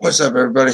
What's up, everybody?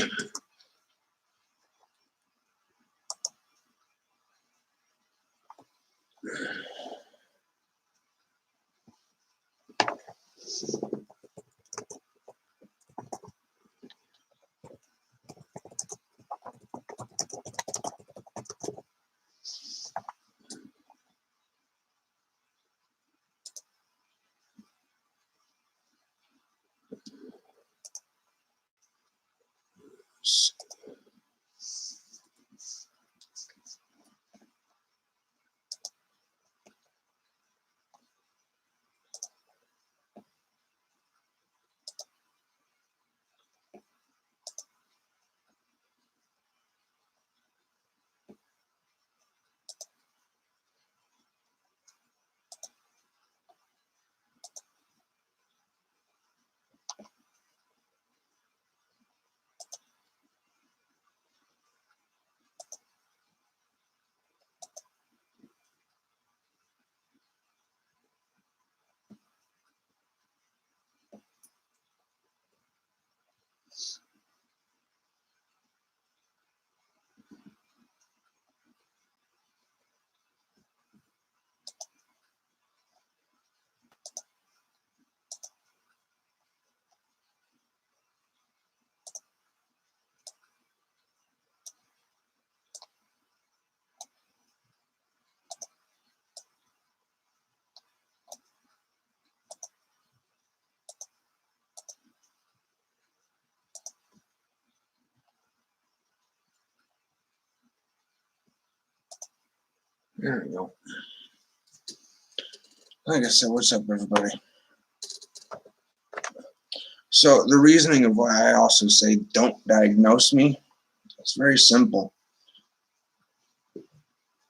There we go. Like I said, what's up, everybody? So the reasoning of why I also say don't diagnose me, it's very simple.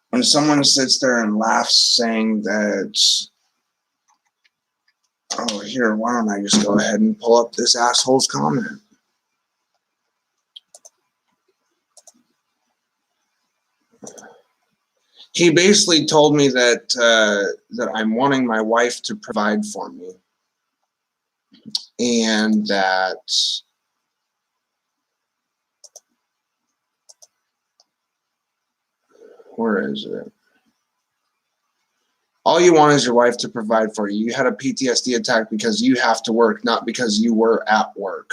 When someone sits there and laughs saying that, oh, here, why don't I just go ahead and pull up this asshole's comment? He basically told me that that I'm wanting my wife to provide for me, and that where is it? All you want is your wife to provide for you. You had a PTSD attack because you have to work, not because you were at work.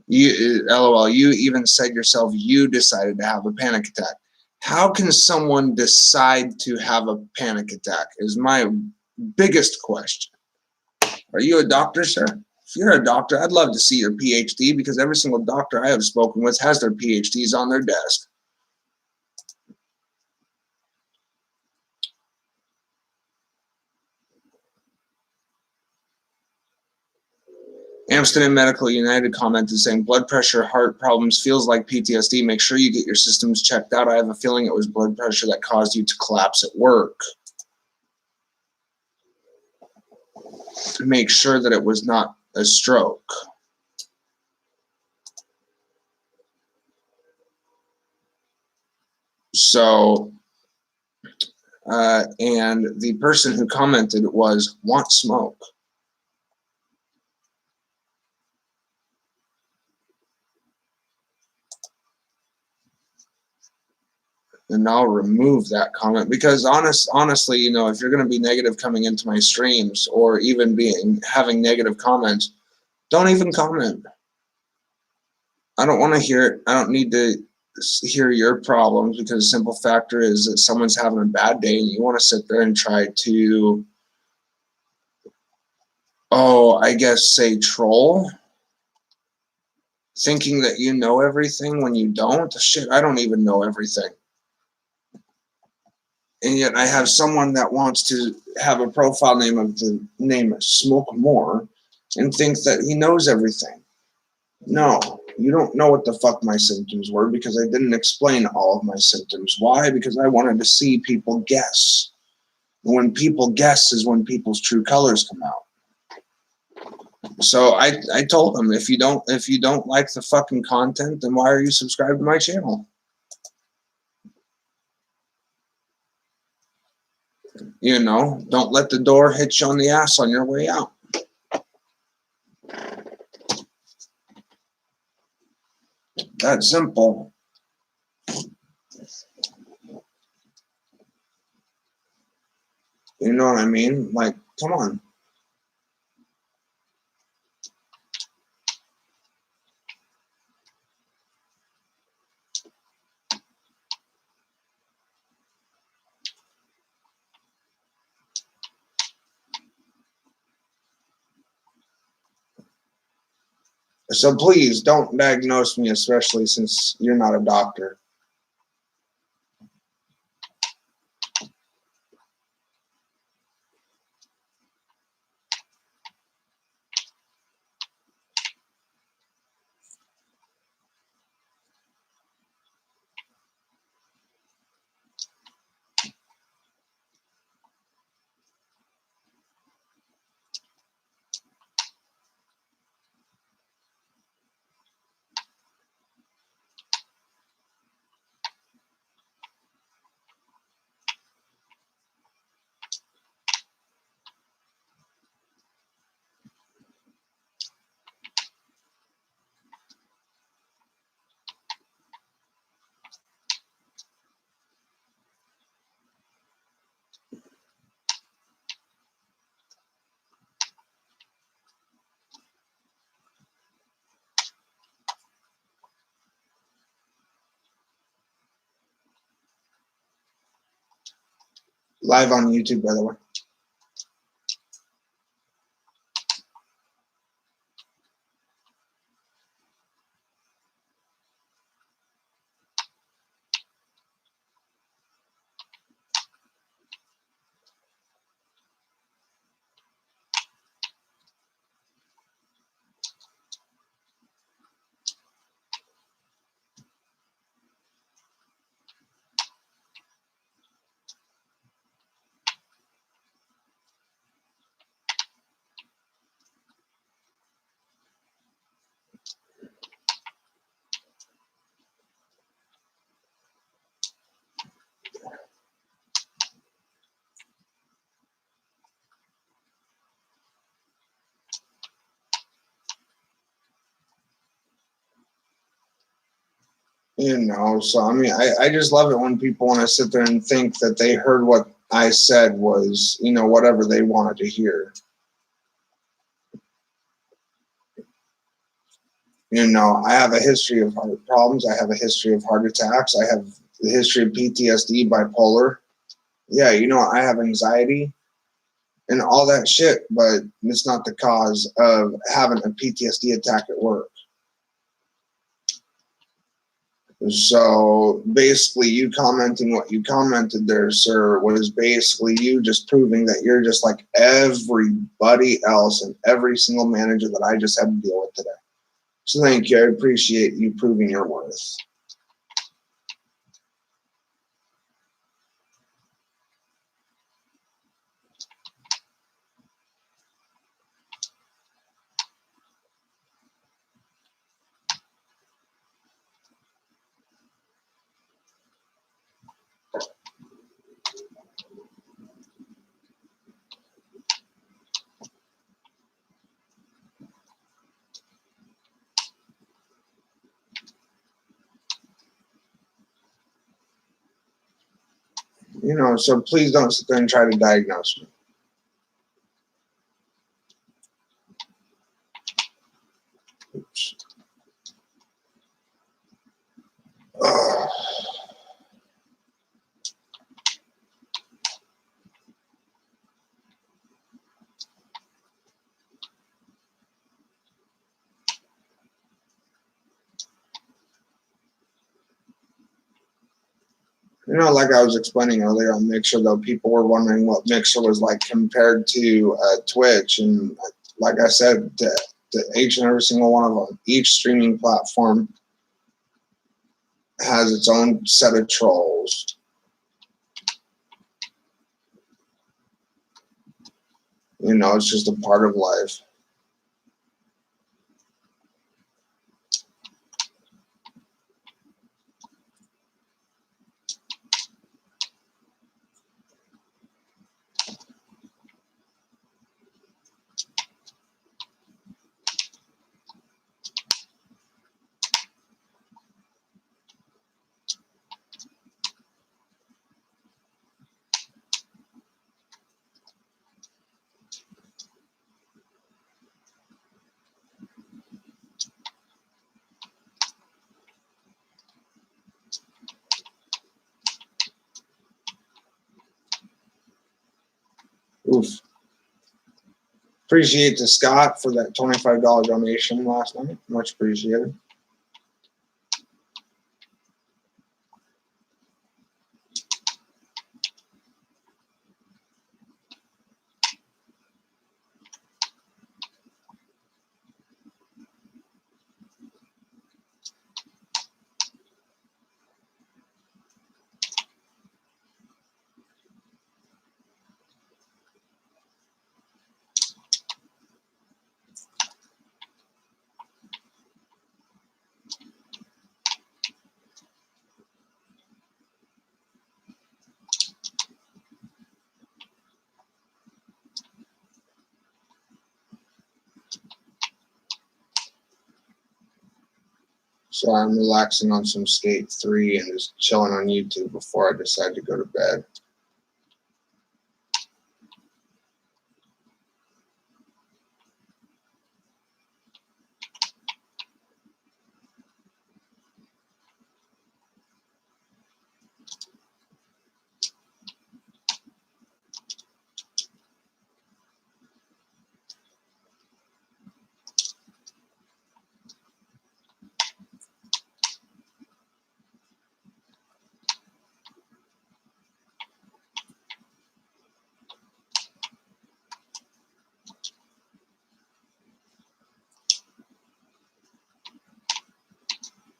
You, LOL, you even said yourself you decided to have a panic attack. How can someone decide to have a panic attack is my biggest question. Are you a doctor, sir? If you're a doctor, I'd love to see your PhD, because every single doctor I have spoken with has their PhDs on their desk. Amsterdam Medical United commented saying, blood pressure, heart problems, feels like PTSD. Make sure you get your systems checked out. I have a feeling it was blood pressure that caused you to collapse at work. Make sure that it was not a stroke. So, and the person who commented was, want smoke. And I'll remove that comment, because honestly, you know, if you're going to be negative coming into my streams, or even having negative comments, don't even comment. I don't want to hear it. I don't need to hear your problems, because the simple factor is that someone's having a bad day and you want to sit there and try to, I guess say troll, thinking that you know everything when you don't. Shit, I don't even know everything. And yet I have someone that wants to have a profile name of the name Smoke More and think that he knows everything. No, you don't know what the fuck my symptoms were, because I didn't explain all of my symptoms. Why? Because I wanted to see people guess. And when people guess is when people's true colors come out. So I told them, if you don't like the fucking content, then why are you subscribed to my channel? You know, don't let the door hit you on the ass on your way out. That simple. You know what I mean? Like, come on. So please don't diagnose me, especially since you're not a doctor. Live on YouTube, by the way. You know, so I mean, I just love it when people want to sit there and think that they heard what I said was, you know, whatever they wanted to hear. You know, I have a history of heart problems. I have a history of heart attacks. I have the history of PTSD, bipolar. Yeah, you know, I have anxiety and all that shit, but it's not the cause of having a PTSD attack at work. So basically, you commenting what you commented there, sir, was basically you just proving that you're just like everybody else and every single manager that I just had to deal with today. So thank you. I appreciate you proving your worth. You know, so please don't sit there and try to diagnose me. Oops. Ugh. You know, like I was explaining earlier on Mixer, though, people were wondering what Mixer was like compared to Twitch. And like I said, to each and every single one of them, each streaming platform has its own set of trolls. You know, it's just a part of life. Oof. Appreciate to Scott for that $25 donation last night. Much appreciated. So I'm relaxing on some Skate 3 and just chilling on YouTube before I decide to go to bed.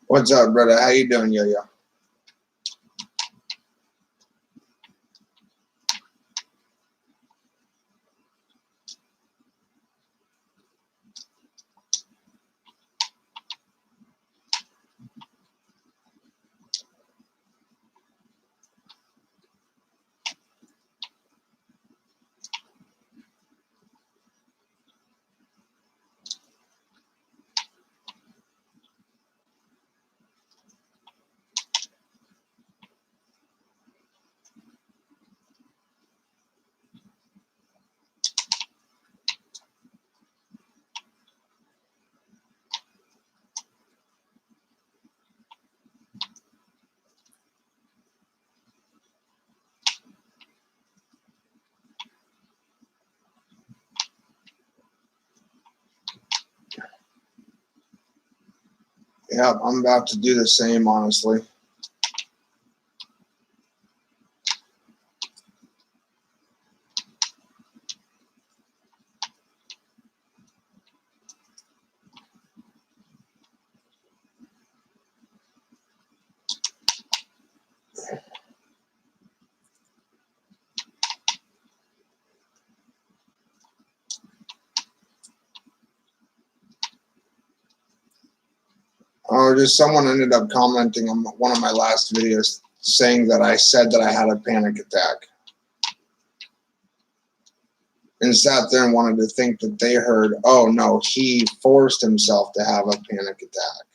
What's up, brother? How you doing, Yo-Yo? Yep, I'm about to do the same, honestly. Or just someone ended up commenting on one of my last videos saying that I said that I had a panic attack. And sat there and wanted to think that they heard, oh no, he forced himself to have a panic attack.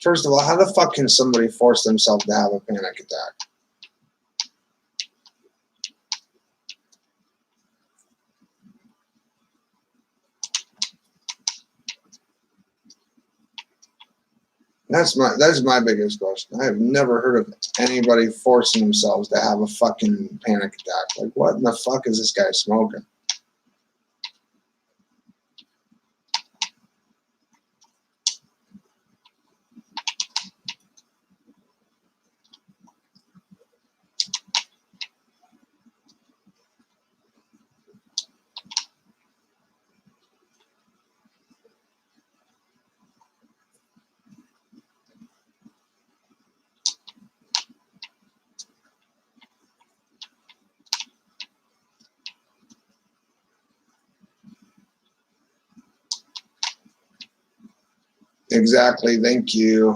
First of all, how the fuck can somebody force themselves to have a panic attack? That's my biggest question. I have never heard of anybody forcing themselves to have a fucking panic attack. Like, what in the fuck is this guy smoking? Exactly. Thank you.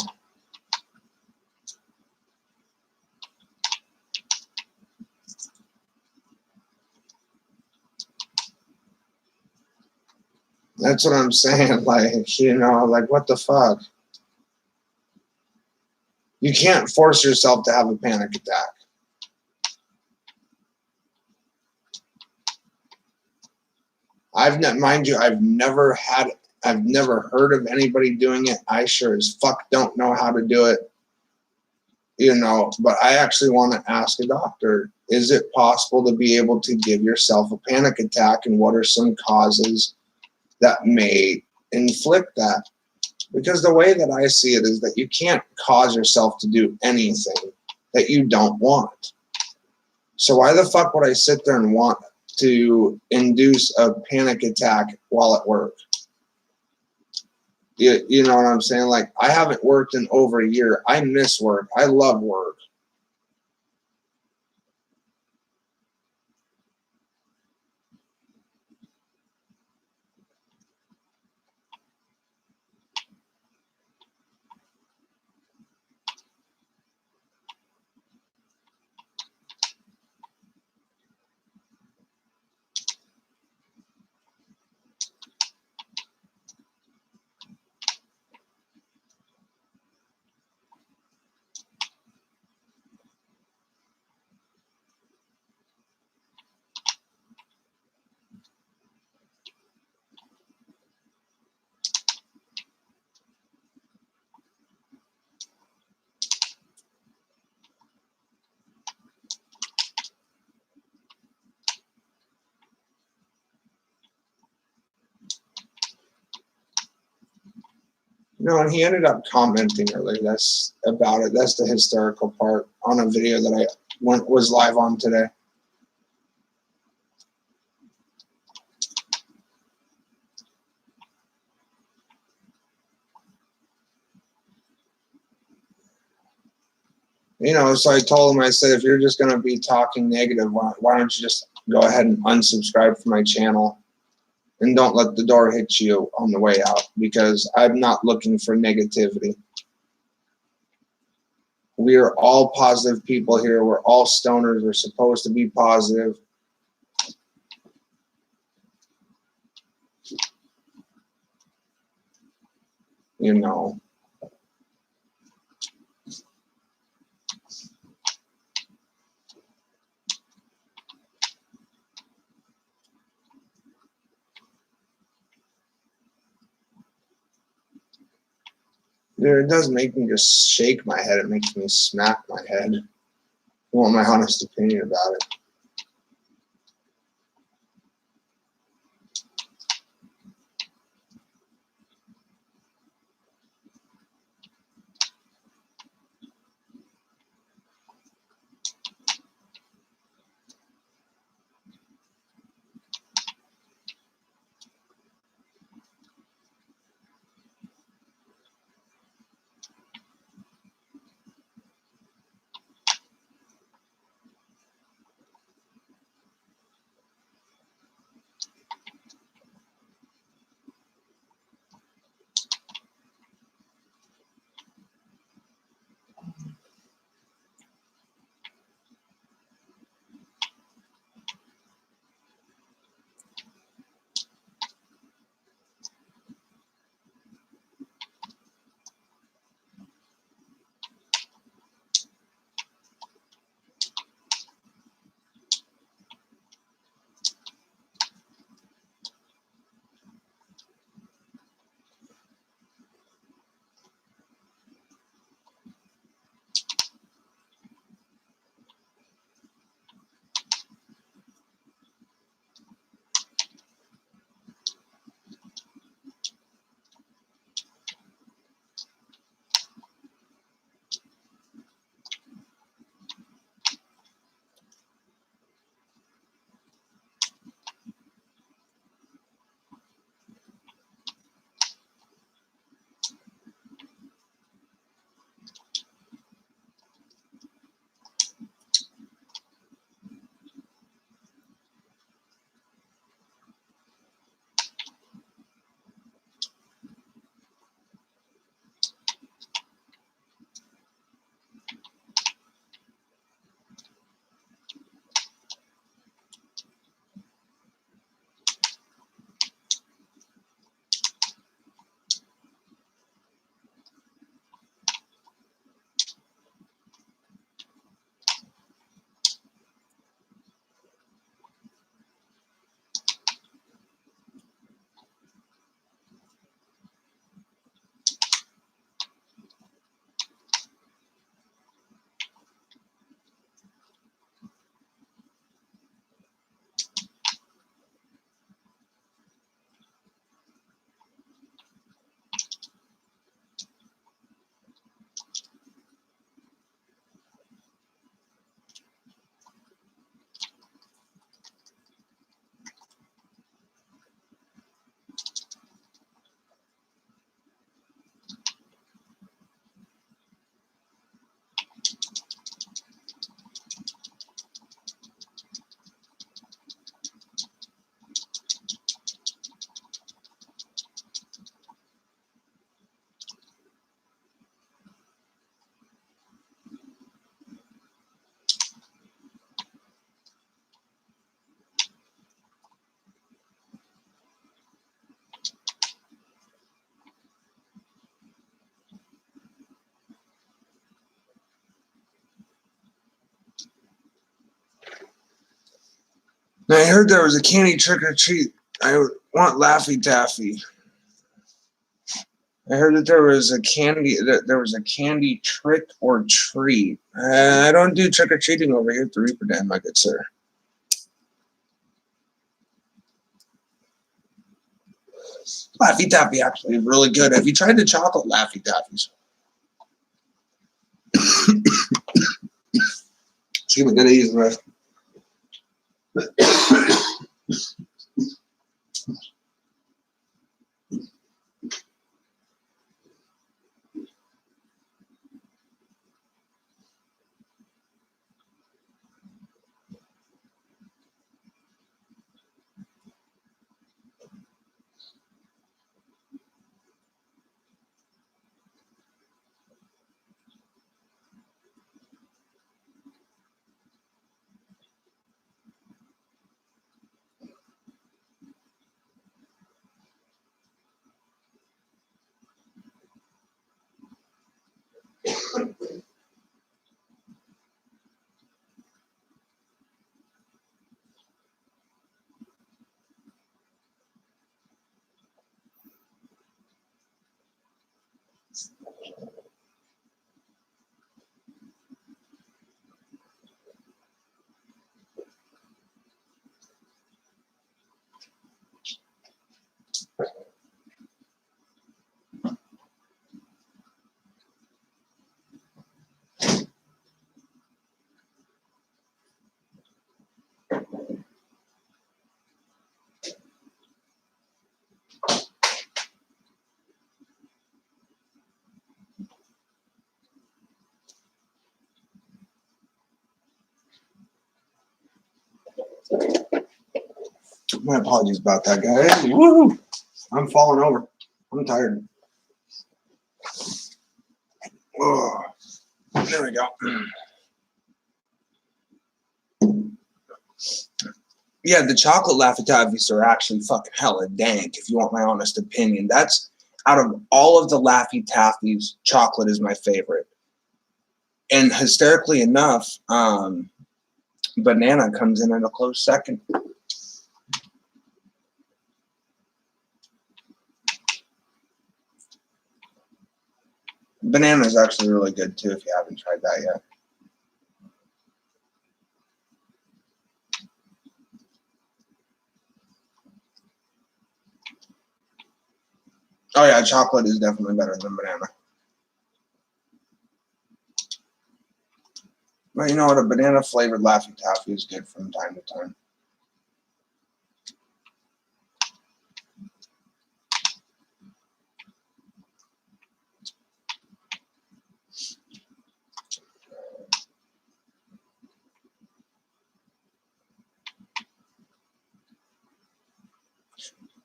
That's what I'm saying. Like, you know, like, what the fuck? You can't force yourself to have a panic attack. Mind you, I've never heard of anybody doing it. I sure as fuck don't know how to do it. you know, but I actually want to ask a doctor, is it possible to be able to give yourself a panic attack, and what are some causes that may inflict that? Because the way that I see it is that you can't cause yourself to do anything that you don't want. So why the fuck would I sit there and want to induce a panic attack while at work? You know what I'm saying? Like, I haven't worked in over a year. I miss work. I love work. You know, and he ended up commenting earlier. That's about it. That's the hysterical part on a video that I was live on today. You know, so I told him, I said, if you're just going to be talking negative, why don't you just go ahead and unsubscribe from my channel and don't let the door hit you on the way out, because I'm not looking for negativity. We are all positive people here. We're all stoners. We're supposed to be positive. You know. Dude, it does make me just shake my head. It makes me smack my head. I want my honest opinion about it. Now, I heard there was a candy trick or treat. I want Laffy Taffy. I heard that there was a candy trick or treat. I don't do trick or treating over here at the Reaper Den, my good sir. Laffy Taffy actually is really good. Have you tried the chocolate Laffy Taffies? Excuse me, good easy, right? My apologies about that, guys. Woo! I'm falling over. I'm tired. Oh, there we go. Yeah, the chocolate Laffy Taffies are actually fucking hella dank, if you want my honest opinion. That's, out of all of the Laffy Taffies, chocolate is my favorite. And hysterically enough, banana comes in at a close second. Banana is actually really good too if you haven't tried that yet. Oh yeah, chocolate is definitely better than banana. But you know what? A banana flavored Laffy Taffy is good from time to time.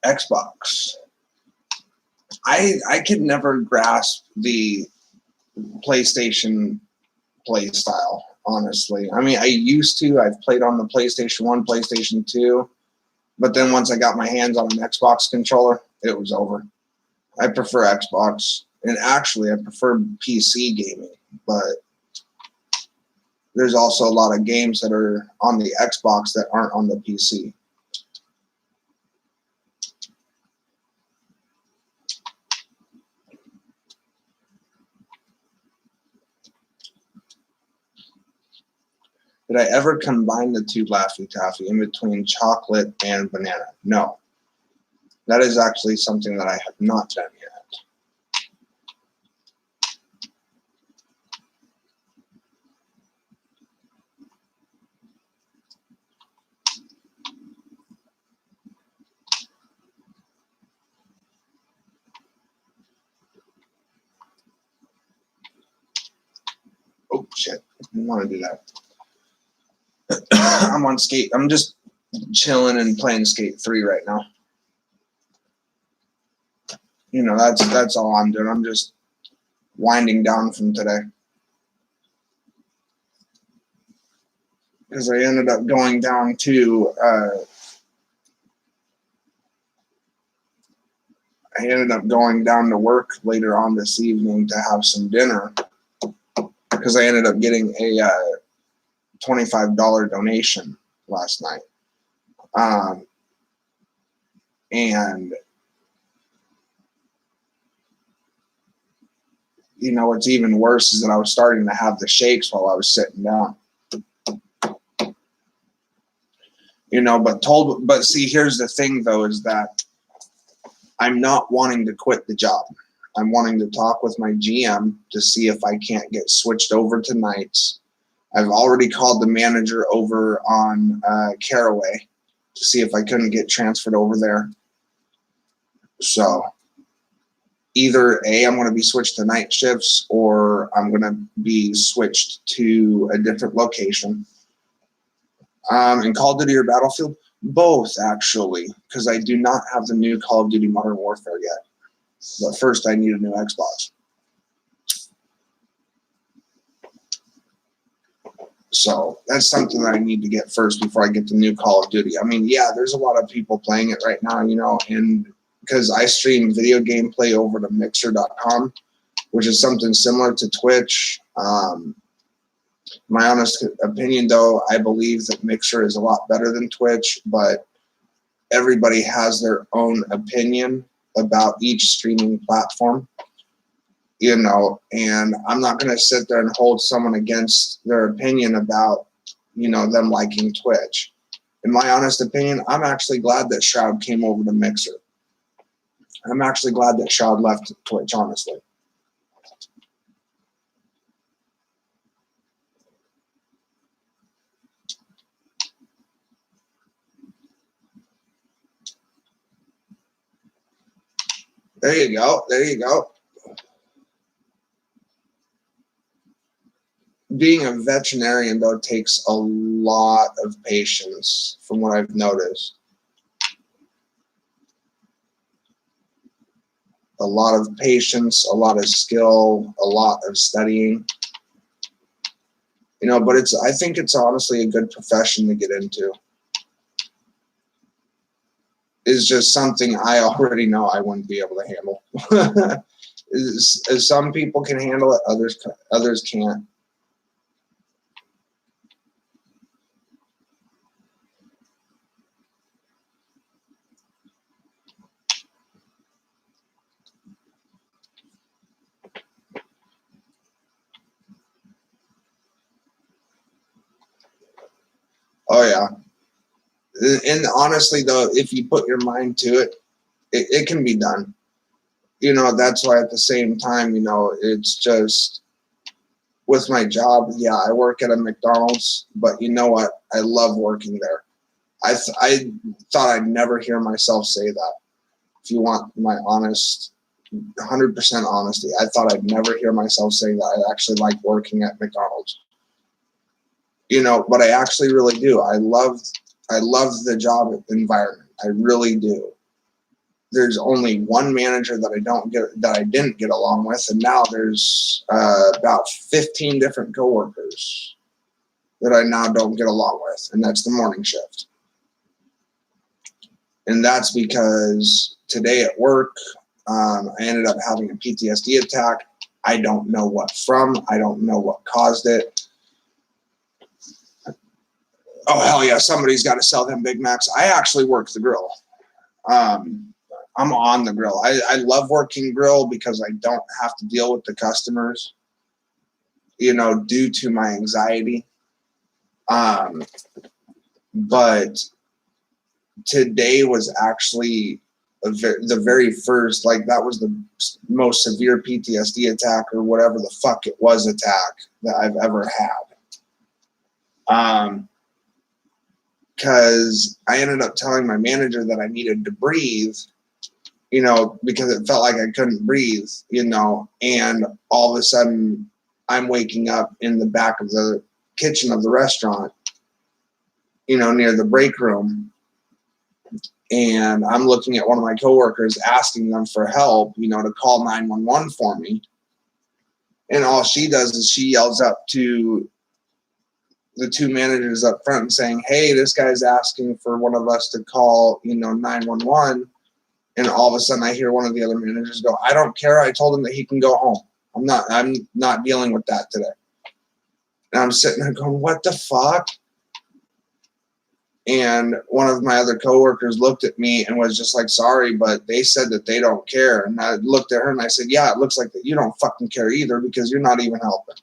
Xbox. I could never grasp the PlayStation play style, honestly. I mean, I used to. I've played on the PlayStation 1, PlayStation 2, but then once I got my hands on an Xbox controller, it was over. I prefer Xbox, and actually I prefer PC gaming, but there's also a lot of games that are on the Xbox that aren't on the PC. Did I ever combine the two Laffy Taffy in between chocolate and banana? No. That is actually something that I have not done yet. Oh, shit. I didn't want to do that. I'm on skate. I'm just chilling and playing Skate 3 right now. You know, that's all I'm doing. I'm just winding down from today. Because I ended up going down to work later on this evening to have some dinner. Because I ended up getting a $25 donation last night. And, you know, what's even worse is that I was starting to have the shakes while I was sitting down. You know, but see, here's the thing though, is that I'm not wanting to quit the job. I'm wanting to talk with my GM to see if I can't get switched over to nights. I've already called the manager over on Caraway to see if I couldn't get transferred over there. So either A, I'm going to be switched to night shifts, or I'm going to be switched to a different location. In Call of Duty or Battlefield? Both, actually, because I do not have the new Call of Duty Modern Warfare yet. But first, I need a new Xbox. So that's something that I need to get first before I get the new Call of Duty. I mean, yeah, there's a lot of people playing it right now, you know, and because I stream video gameplay over to Mixer.com, which is something similar to Twitch. My honest opinion, though, I believe that Mixer is a lot better than Twitch, but everybody has their own opinion about each streaming platform, you know, and I'm not going to sit there and hold someone against their opinion about, you know, them liking Twitch. In my honest opinion, I'm actually glad that Shroud came over to Mixer. I'm actually glad that Shroud left Twitch, honestly. There you go. There you go. Being a veterinarian, though, takes a lot of patience, from what I've noticed. A lot of patience, a lot of skill, a lot of studying. You know, but I think it's honestly a good profession to get into. It's just something I already know I wouldn't be able to handle. Some people can handle it, others can't. Oh yeah. And honestly, though, if you put your mind to it, it can be done. You know, that's why at the same time, you know, it's just with my job, yeah, I work at a McDonald's, but you know what? I love working there. I thought I'd never hear myself say that. If you want my honest, 100% honesty, I thought I'd never hear myself say that I actually like working at McDonald's. You know, but I actually really do. I love the job environment. I really do. There's only one manager that I didn't get along with, and now there's about 15 different coworkers that I now don't get along with, and that's the morning shift. And that's because today at work, I ended up having a PTSD attack. I don't know what from. I don't know what caused it. Oh, hell yeah, somebody's got to sell them Big Macs. I actually work the grill. I'm on the grill. I love working grill because I don't have to deal with the customers, you know, due to my anxiety. But today was actually the very first, like that was the most severe PTSD attack or whatever the fuck it was attack that I've ever had. Because I ended up telling my manager that I needed to breathe, you know, because it felt like I couldn't breathe, you know, and all of a sudden I'm waking up in the back of the kitchen of the restaurant, you know, near the break room. And I'm looking at one of my coworkers asking them for help, you know, to call 911 for me. And all she does is she yells up to the two managers up front and saying, hey, this guy's asking for one of us to call, you know, 911. And all of a sudden I hear one of the other managers go, I don't care. I told him that he can go home. I'm not dealing with that today. And I'm sitting there going, what the fuck? And one of my other coworkers looked at me and was just like, sorry, but they said that they don't care. And I looked at her and I said, yeah, it looks like that you don't fucking care either, because you're not even helping.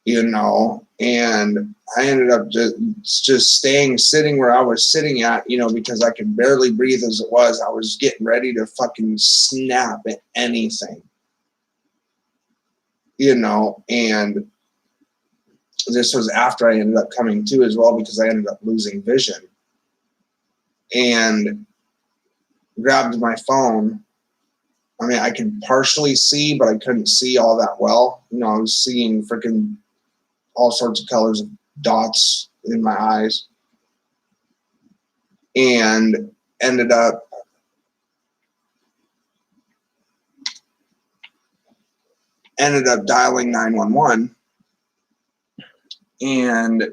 You know, and I ended up just sitting where I was sitting at, you know, because I could barely breathe as it was. I was getting ready to fucking snap at anything, you know, and this was after I ended up coming to as well, because I ended up losing vision, and grabbed my phone. I mean, I could partially see, but I couldn't see all that well. You know, I was seeing freaking all sorts of colors of dots in my eyes, and ended up dialing 911, and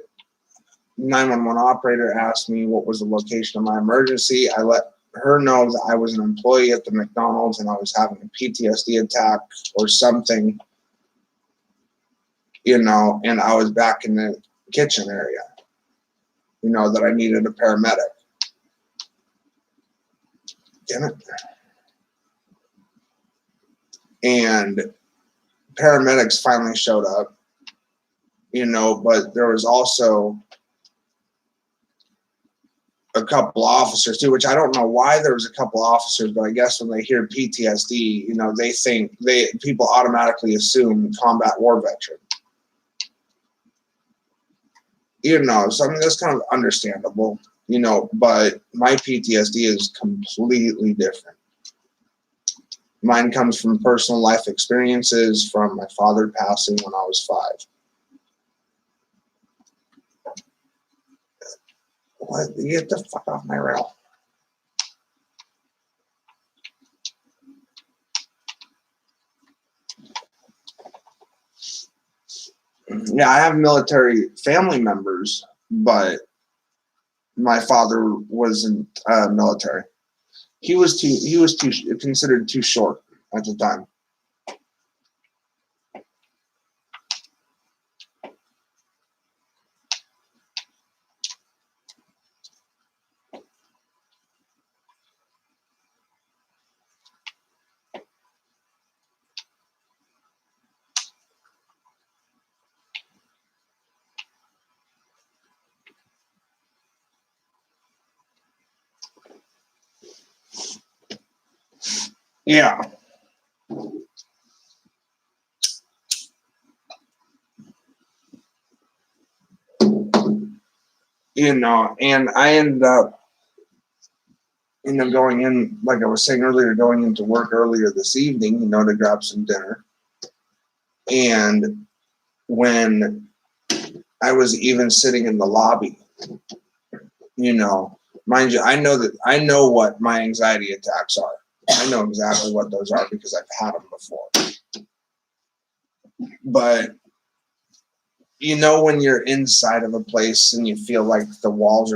911 operator asked me what was the location of my emergency. I let her know that I was an employee at the McDonald's and I was having a PTSD attack or something, you know, and I was back in the kitchen area, you know, that I needed a paramedic. Damn it. And paramedics finally showed up, you know, but there was also a couple officers too, which I don't know why there was a couple officers, but I guess when they hear PTSD, you know, they think people automatically assume combat war veteran. You know, so I mean, that's kind of understandable, you know, but my PTSD is completely different. Mine comes from personal life experiences, from my father passing when I was 5. What? Get the fuck off my rail. Yeah, I have military family members, but my father wasn't military. He was too considered too short at the time. Yeah. You know, and I ended up, you know, going in, like I was saying earlier, going into work earlier this evening, you know, to grab some dinner. And when I was even sitting in the lobby, you know, mind you, I know what my anxiety attacks are. I know exactly what those are because I've had them before. But you know, when you're inside of a place and you feel like the walls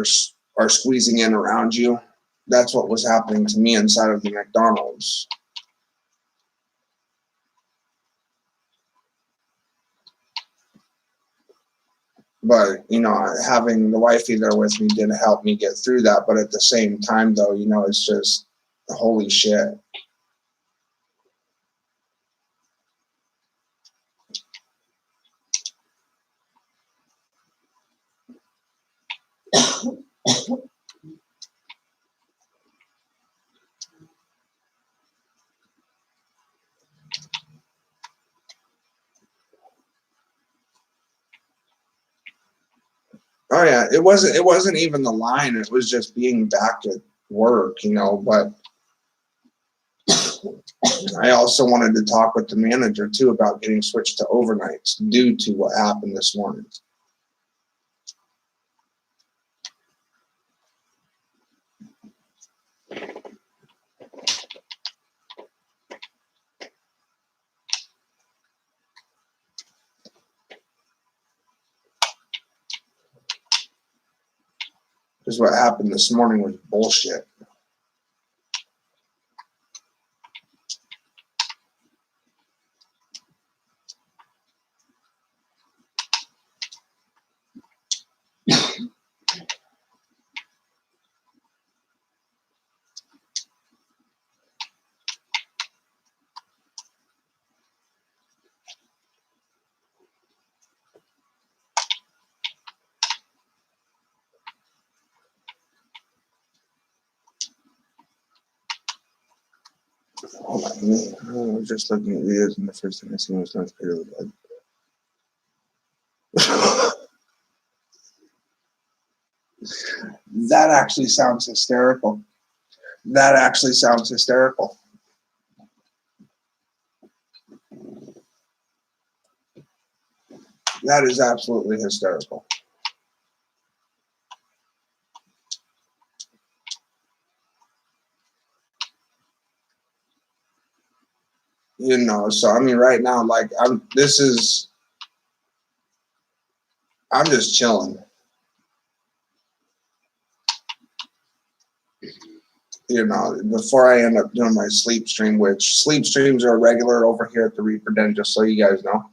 are squeezing in around you, that's what was happening to me inside of the McDonald's. But, you know, having the wifey there with me did help me get through that. But at the same time, though, you know, it's just holy shit. Oh yeah, it wasn't even the line. It was just being back at work, you know. But I also wanted to talk with the manager too about getting switched to overnights due to what happened this morning. Because what happened this morning was bullshit. Hold on. I was just looking at videos, and the first thing I seen was North Korea blood. That actually sounds hysterical. That actually sounds hysterical. That is absolutely hysterical. You know, so I mean, right now, like I'm just chilling. You know, before I end up doing my sleep stream, which sleep streams are regular over here at the Reaper Den, just so you guys know.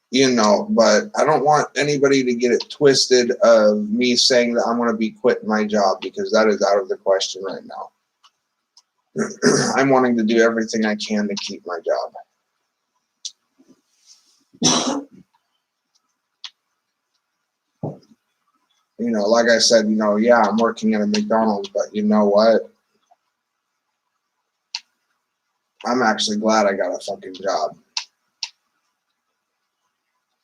You know, but I don't want anybody to get it twisted of me saying that I'm going to be quitting my job, because that is out of the question right now. I'm wanting to do everything I can to keep my job. You know, like I said, you know, yeah, I'm working at a McDonald's, but you know what? I'm actually glad I got a fucking job.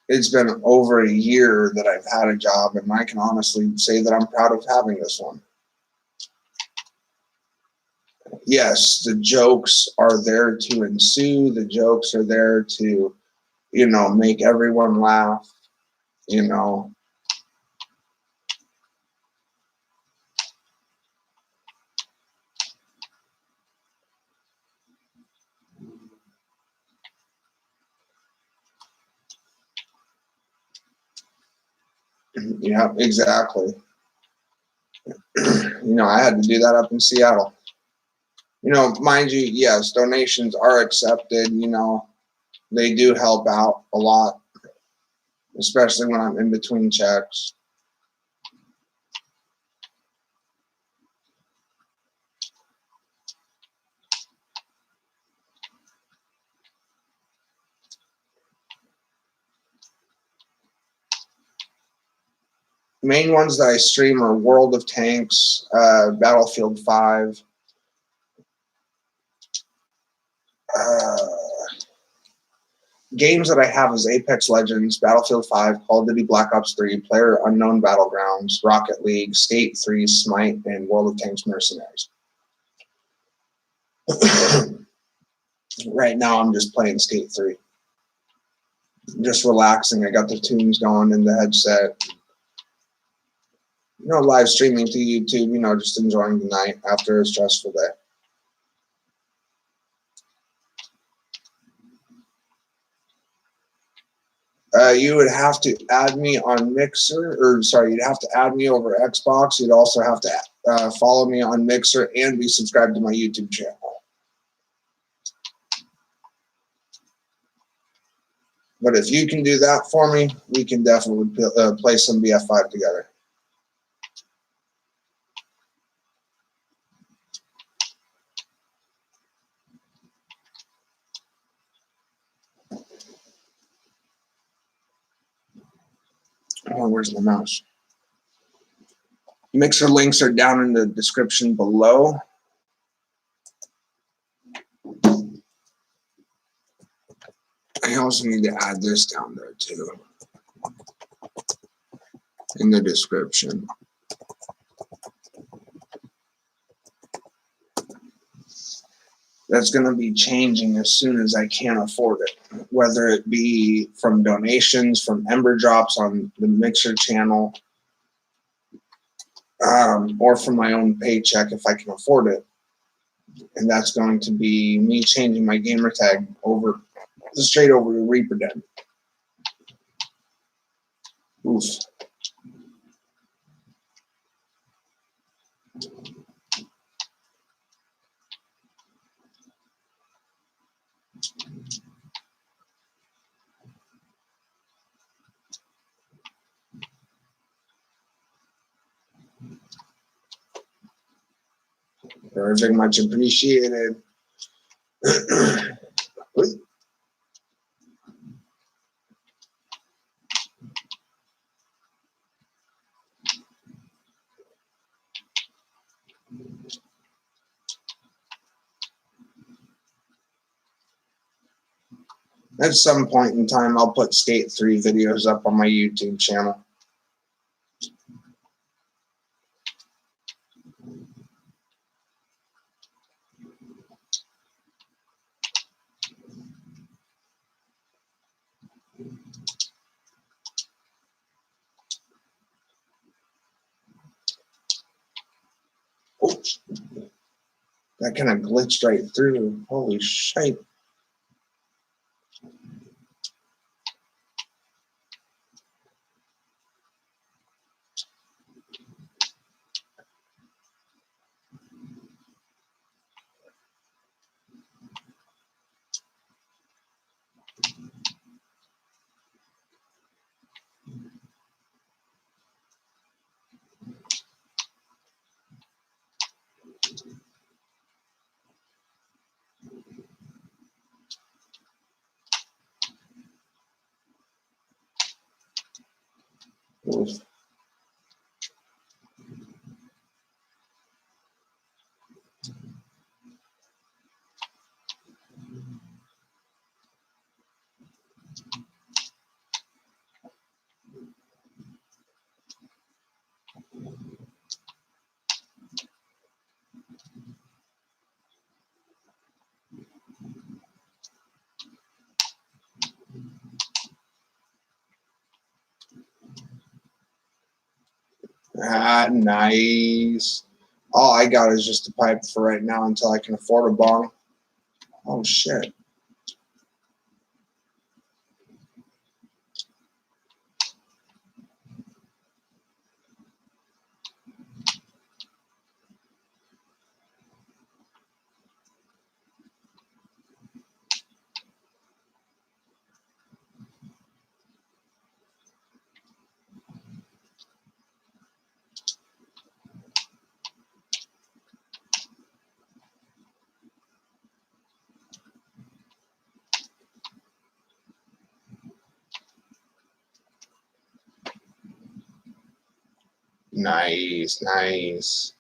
It's been over a year that I've had a job, and I can honestly say that I'm proud of having this one. Yes, the jokes are there to ensue. The jokes are there to, you know, make everyone laugh, you know. Yeah, exactly. You know, I had to do that up in Seattle. You know, mind you, yes, donations are accepted. You know, they do help out a lot, especially when I'm in between checks. Main ones that I stream are World of Tanks, Battlefield 5, games that I have is Apex Legends, Battlefield 5, Call of Duty Black Ops 3, Player Unknown Battlegrounds, Rocket League, Skate 3, Smite, and World of Tanks Mercenaries. Right now, I'm just playing Skate 3. Just relaxing. I got the tunes going in the headset. You know, live streaming to YouTube, you know, just enjoying the night after a stressful day. You would have to add me on Mixer, or sorry, you'd have to add me over Xbox. You'd also have to follow me on Mixer and be subscribed to my YouTube channel. But if you can do that for me, we can definitely play some BF5 together. Oh, where's my mouse? Mixer links are down in the description below. I also need to add this down there too, in the description. That's going to be changing as soon as I can afford it, whether it be from donations, from Ember Drops on the Mixer channel, or from my own paycheck if I can afford it. And that's going to be me changing my gamer tag over straight over to Reaper Den. Oof. Very much appreciated. At some point in time, I'll put Skate 3 videos up on my YouTube channel. Oops. That kind of glitched right through. Holy shit. Oof. Ah, nice. All I got is just a pipe for right now until I can afford a bong. Oh, shit. Nice, nice.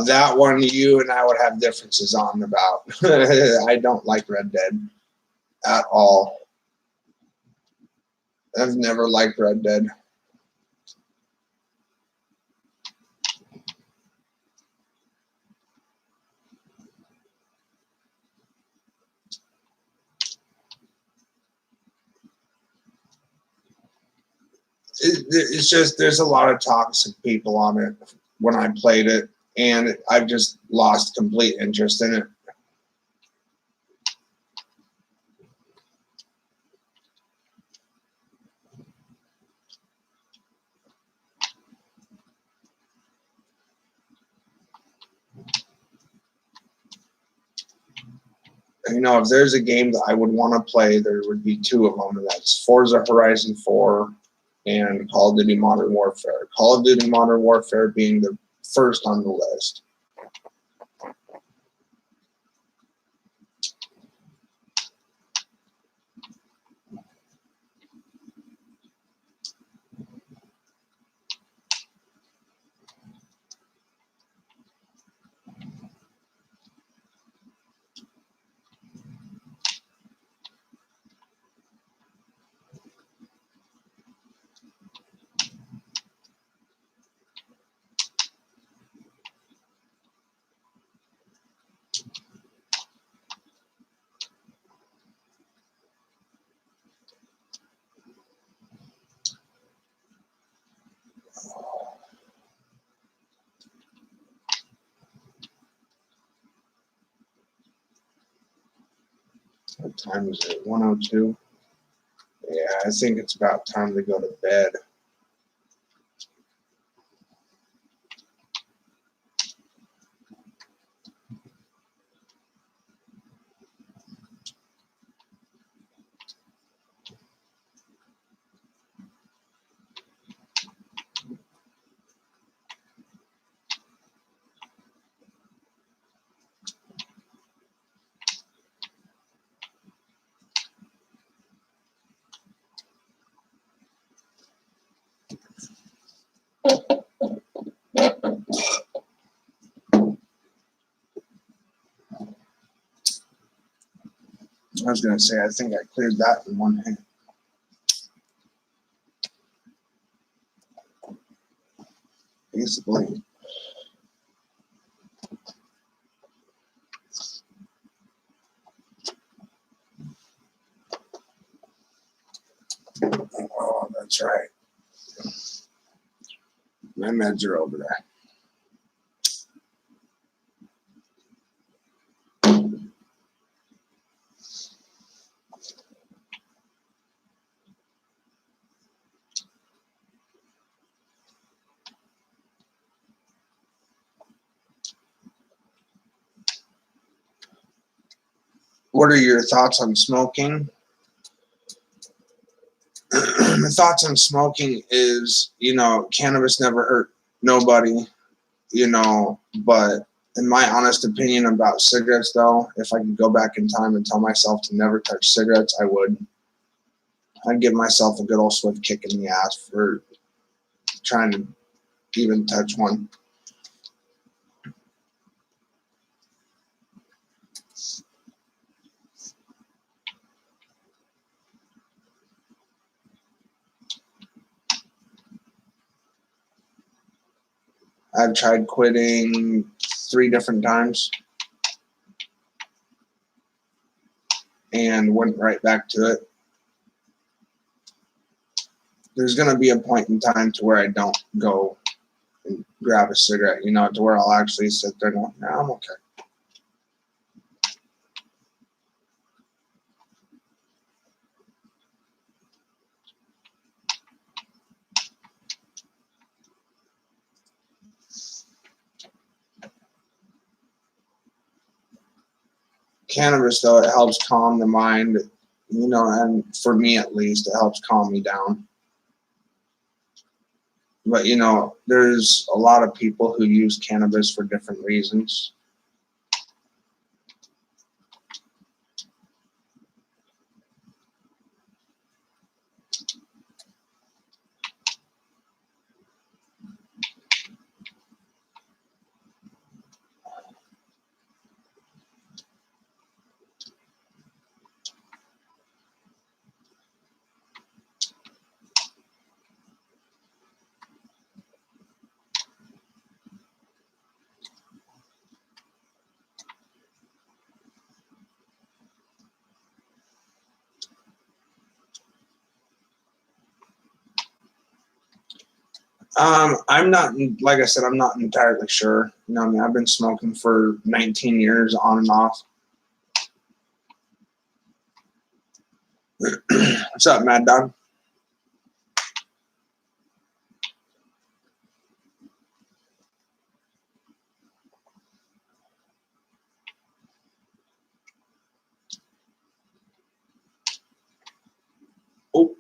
That one you and I would have differences on about. I don't like Red Dead at all. I've never liked Red Dead. It's just there's a lot of toxic people on it when I played it, and I've just lost complete interest in it. You know, if there's a game that I would want to play, there would be two of them, and that's Forza Horizon 4 and Call of Duty Modern Warfare. Call of Duty Modern Warfare being the first on the list. What time is it? 1:02. Yeah, I think it's about time to go to bed. I was going to say, I think I cleared that in one hand. Basically. Oh, that's right. My meds are over there. What are your thoughts on smoking? My thoughts on smoking is, cannabis never hurt nobody, but in my honest opinion about cigarettes, though, if I could go back in time and tell myself to never touch cigarettes, I would. I'd give myself a good old swift kick in the ass for trying to even touch one. I've tried quitting 3 different times and went right back to it. There's going to be a point in time to where I don't go and grab a cigarette, to where I'll actually sit there and go, no, I'm okay. Cannabis, though, it helps calm the mind, and for me at least, it helps calm me down. But, there's a lot of people who use cannabis for different reasons. I'm not, like I said, I'm not entirely sure. I've been smoking for 19 years on and off. What's up, Mad Dog? Oh,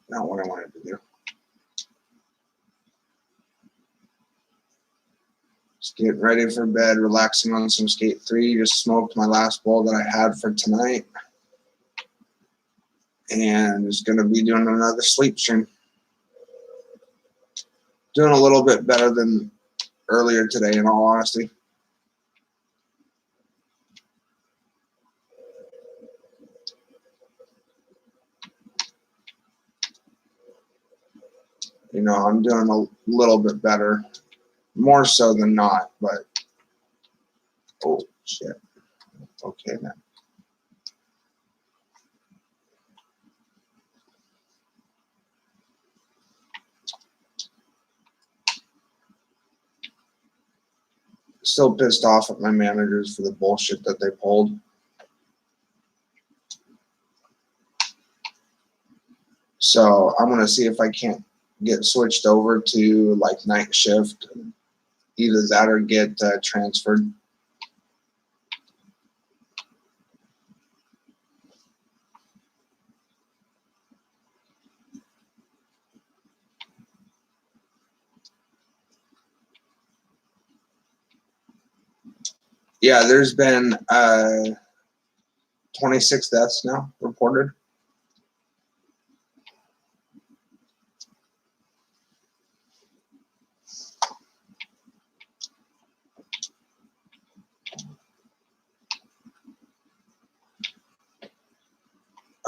not what I wanted to do. Just getting ready for bed, relaxing on some Skate 3. Just smoked my last bowl that I had for tonight. And just going to be doing another sleep stream. Doing a little bit better than earlier today, in all honesty. I'm doing a little bit better. More so than not, but oh, shit. Okay, man. Still pissed off at my managers for the bullshit that they pulled. So I'm going to see if I can't get switched over to like night shift. Either that or get transferred. Yeah, there's been 26 deaths now reported.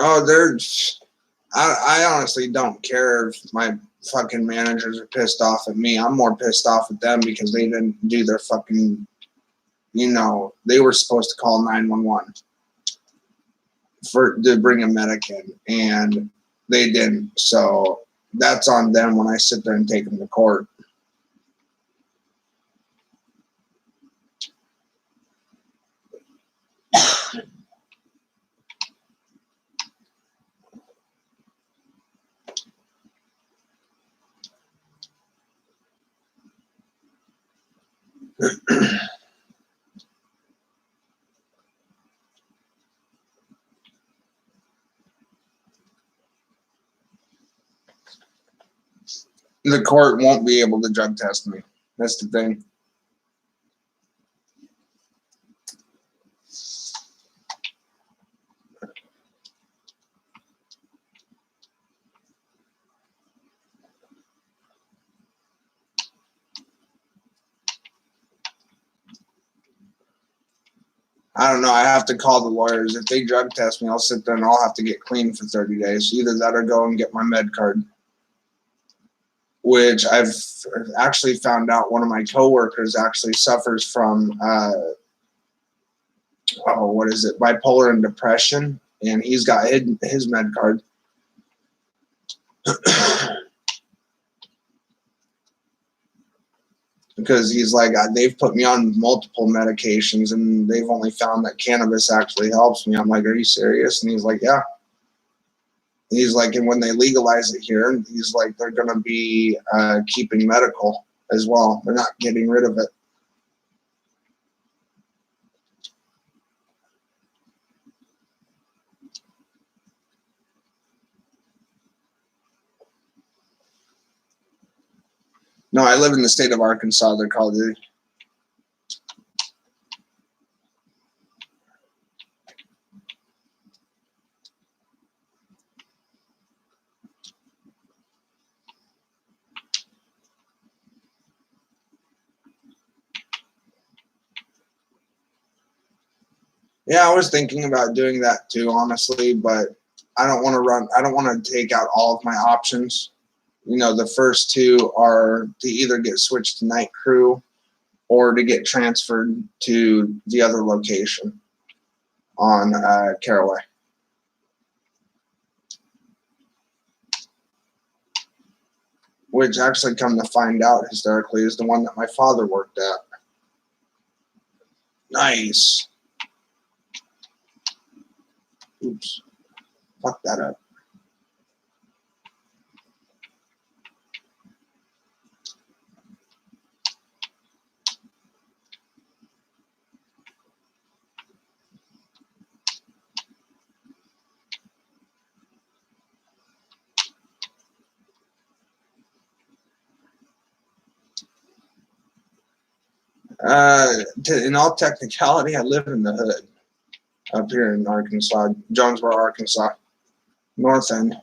Oh, I honestly don't care if my fucking managers are pissed off at me. I'm more pissed off at them because they didn't do their fucking, they were supposed to call 911 to bring a medic in, and they didn't. So that's on them when I sit there and take them to court. The court won't be able to drug test me. That's the thing. I don't know. I have to call the lawyers. If they drug test me, I'll sit there and I'll have to get clean for 30 days. Either that or go and get my med card. Which I've actually found out one of my coworkers actually suffers from, bipolar and depression. And he's got his med card. Because he's like, they've put me on multiple medications and they've only found that cannabis actually helps me. I'm like, are you serious? And he's like, yeah. He's like, and when they legalize it here, he's like, they're going to be keeping medical as well. They're not getting rid of it. No, I live in the state of Arkansas. They're called it. Yeah, I was thinking about doing that too, honestly, but I don't want to take out all of my options. The first two are to either get switched to night crew or to get transferred to the other location on Caraway. Which actually, come to find out, historically, is the one that my father worked at. Nice. Oops. Fuck that up. In all technicality, I live in the hood up here in Arkansas, Jonesboro, Arkansas, North End.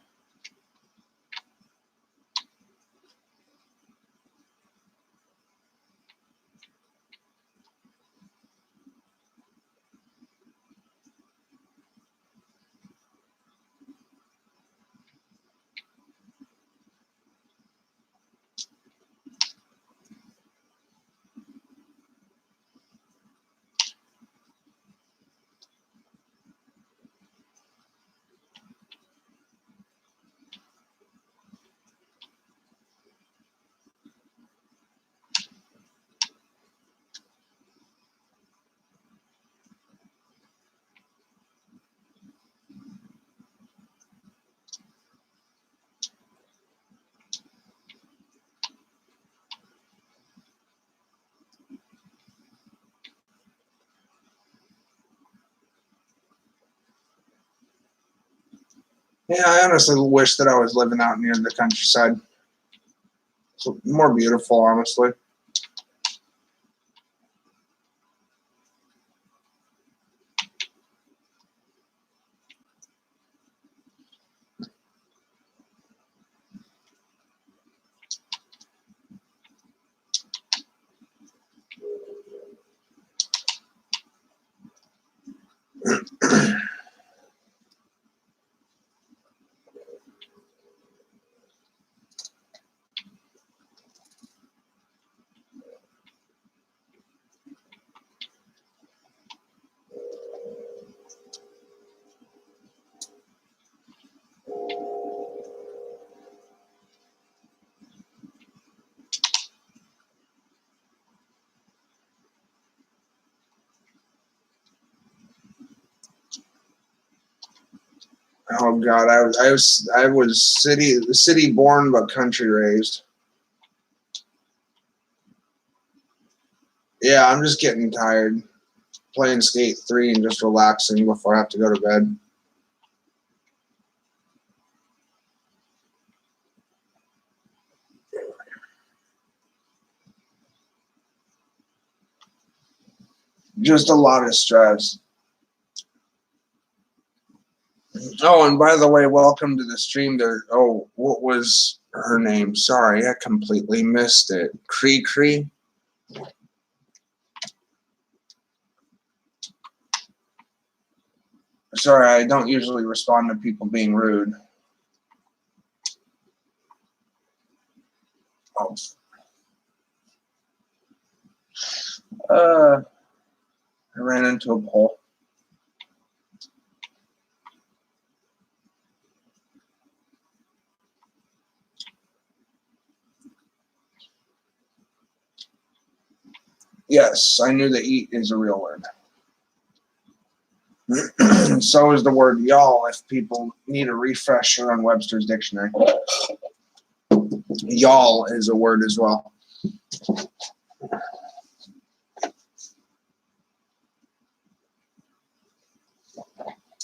Yeah, I honestly wish that I was living out near the countryside. It's more beautiful, honestly. Oh God, I was city born but country raised. Yeah, I'm just getting tired playing Skate 3 and just relaxing before I have to go to bed. Just a lot of stress. Oh, and by the way, welcome to the stream. There. Oh, what was her name? Sorry, I completely missed it. Cree. Sorry, I don't usually respond to people being rude. Oh. I ran into a pole. Yes, I knew that eat is a real word. So is the word y'all if people need a refresher on Webster's dictionary. Y'all is a word as well.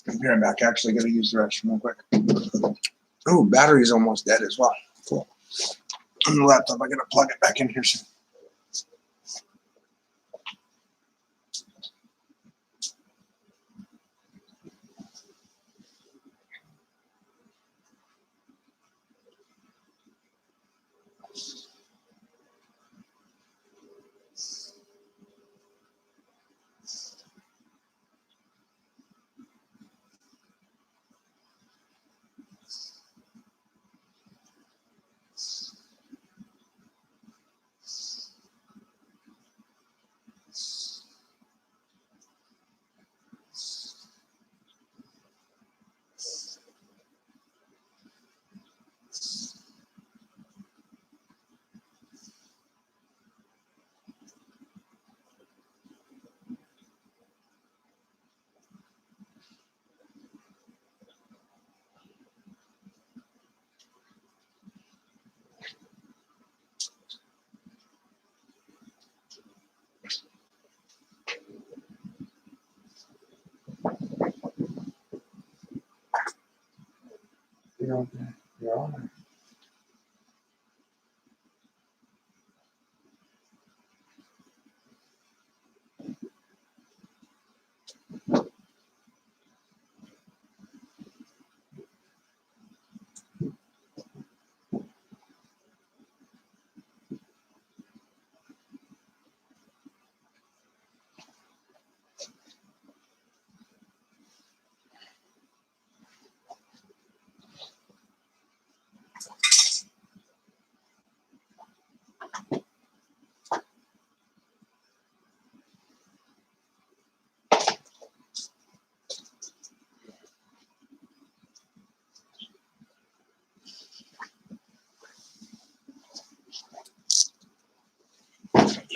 I'll be right back. Actually, got to use the restroom real quick. Oh, battery's almost dead as well. Cool. On the laptop, I got to plug it back in here soon. You're on.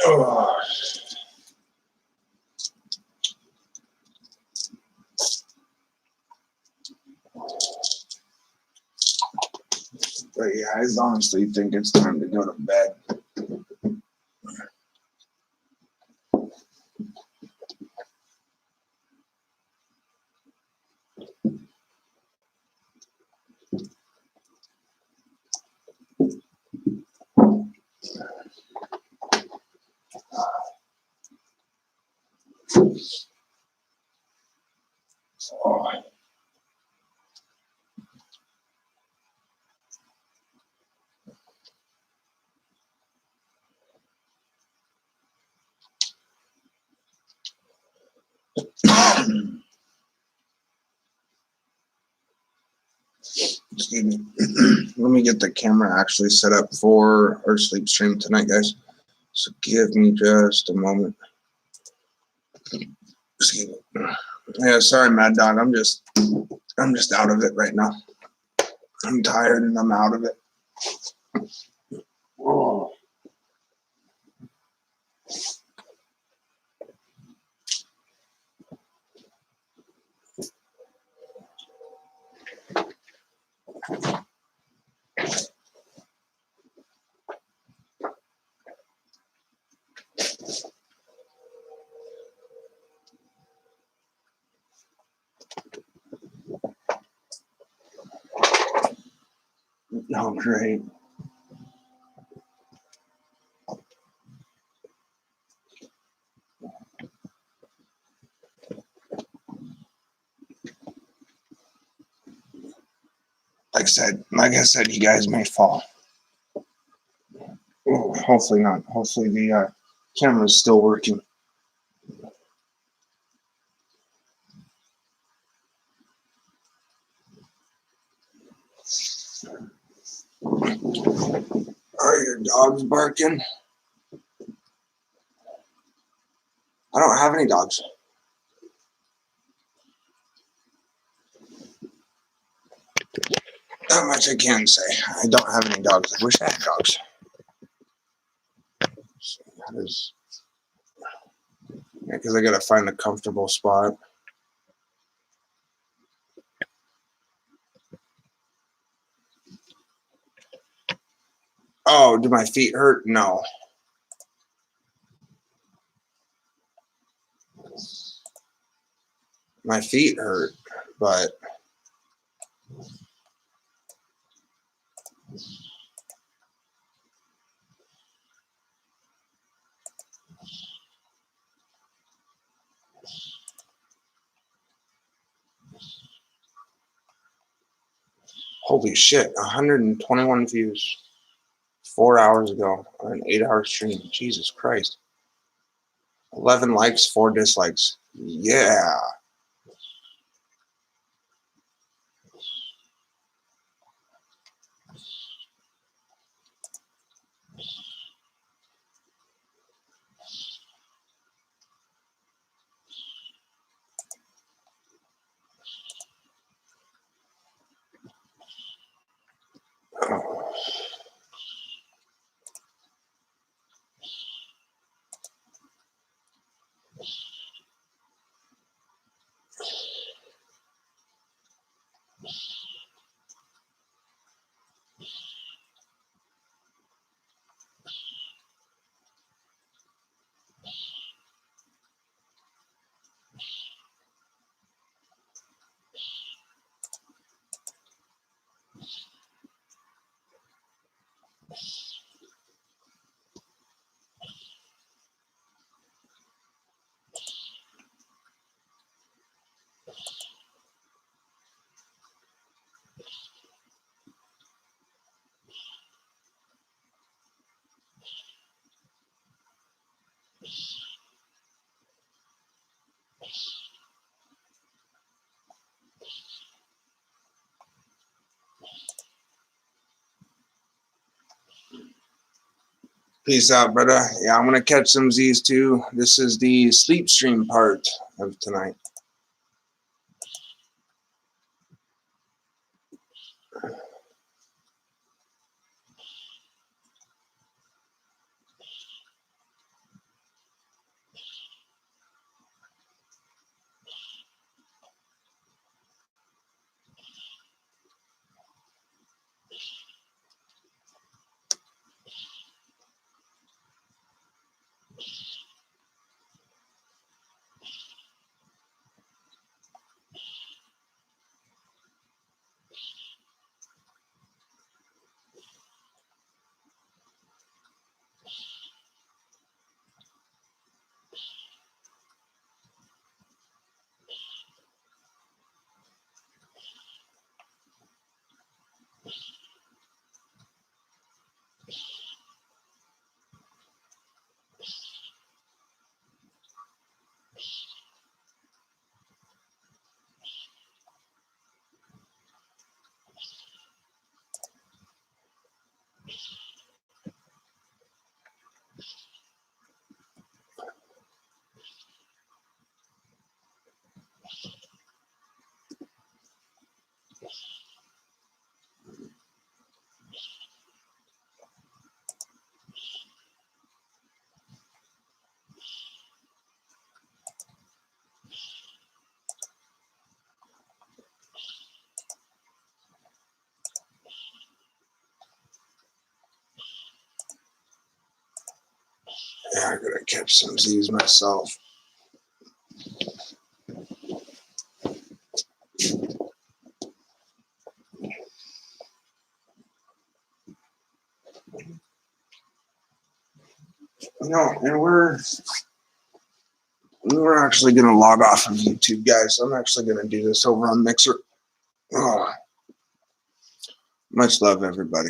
Oh. But yeah, I honestly think it's time to go to bed. Oh. Excuse me. Let me get the camera actually set up for our sleep stream tonight, guys. So give me just a moment. Excuse me. Yeah, sorry, Mad Dog. I'm just out of it right now. I'm tired and I'm out of it. Oh. Oh, great. Like I said, you guys may fall. Oh, hopefully not. Hopefully the camera is still working. Are your dogs barking? I don't have any dogs. That much I can say. I don't have any dogs. I wish I had dogs. So that is, yeah, because I gotta find a comfortable spot. Oh, do my feet hurt? No. My feet hurt, but holy shit, 121 views 4 hours ago on an 8-hour stream. Jesus Christ. 11 likes, 4 dislikes. Yeah. Oh. Peace out, brother. Yeah, I'm gonna catch some Z's too. This is the sleep stream part of tonight. Yeah, I gotta catch some Z's myself. And we're actually going to log off of YouTube, guys. I'm actually going to do this over on Mixer. Oh, much love, everybody.